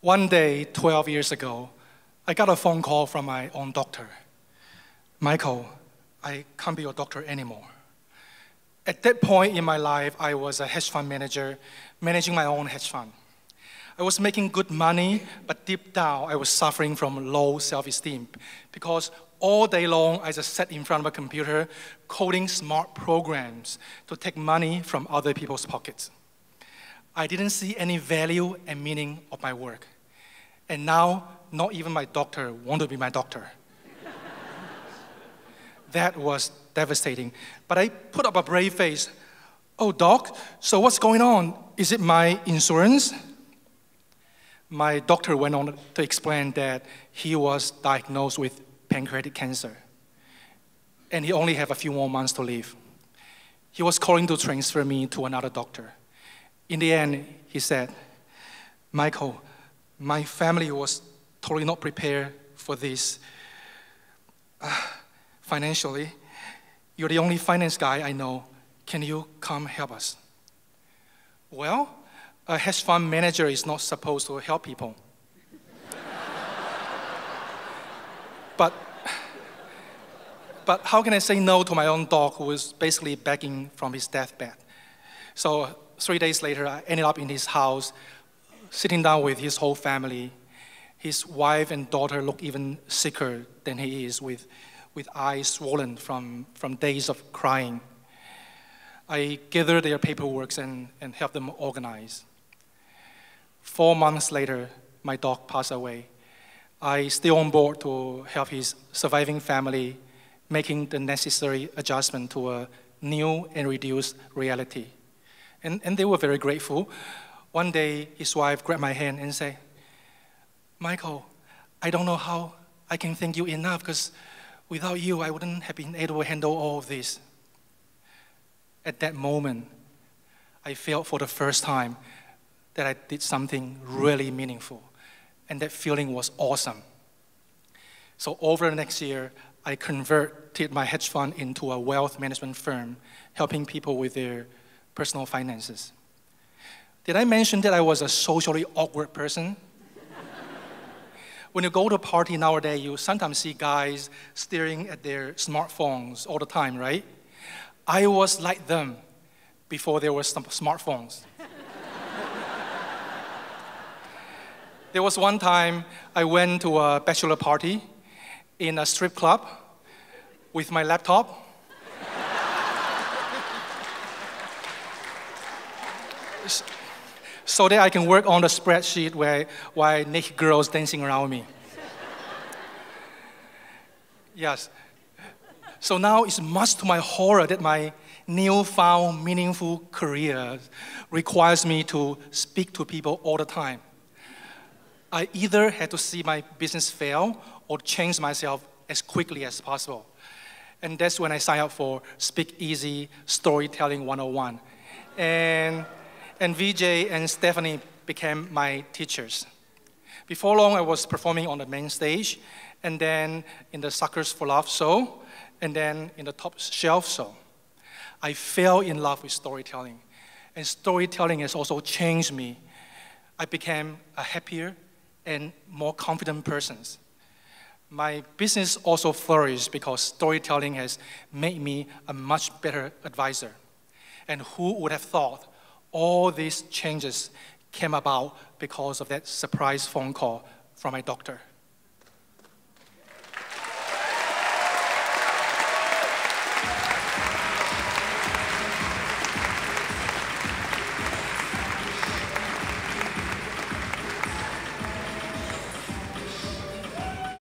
One day, 12 years ago, I got a phone call from my own doctor. Michael, I can't be your doctor anymore. At that point in my life, I was a hedge fund manager, managing my own hedge fund. I was making good money, but deep down, I was suffering from low self-esteem because all day long, I just sat in front of a computer coding smart programs to take money from other people's pockets. I didn't see any value and meaning of my work. And now, not even my doctor wanted to be my doctor. That was devastating. But I put up a brave face. Oh, doc, so what's going on? Is it my insurance? My doctor went on to explain that he was diagnosed with pancreatic cancer. And he only had a few more months to live. He was calling to transfer me to another doctor. In the end, he said, Michael, my family was totally not prepared for this. Financially, you're the only finance guy I know. Can you come help us? Well, a hedge fund manager is not supposed to help people. But how can I say no to my own dog who was basically begging from his deathbed? So 3 days later, I ended up in his house, sitting down with his whole family. His wife and daughter look even sicker than he is, with eyes swollen from days of crying. I gathered their paperwork and helped them organize. 4 months later, my dog passed away. I stay on board to help his surviving family, making the necessary adjustment to a new and reduced reality. And they were very grateful. One day, his wife grabbed my hand and said, Michael, I don't know how I can thank you enough, because without you, I wouldn't have been able to handle all of this. At that moment, I felt for the first time that I did something really meaningful, and that feeling was awesome. So over the next year, I converted my hedge fund into a wealth management firm, helping people with their personal finances. Did I mention that I was a socially awkward person? When you go to a party nowadays, you sometimes see guys staring at their smartphones all the time, right? I was like them before there were some smartphones. There was one time I went to a bachelor party in a strip club with my laptop. So that I can work on the spreadsheet while naked girls dancing around me. Yes. So now it's much to my horror that my newfound meaningful career requires me to speak to people all the time. I either had to see my business fail or change myself as quickly as possible. And that's when I signed up for Speak Easy Storytelling 101. And VJ and Stephanie became my teachers. Before long, I was performing on the main stage, and then in the Suckers for Love show, and then in the Top Shelf show. I fell in love with storytelling, and storytelling has also changed me. I became a happier and more confident person. My business also flourished because storytelling has made me a much better advisor. And who would have thought all these changes came about because of that surprise phone call from my doctor?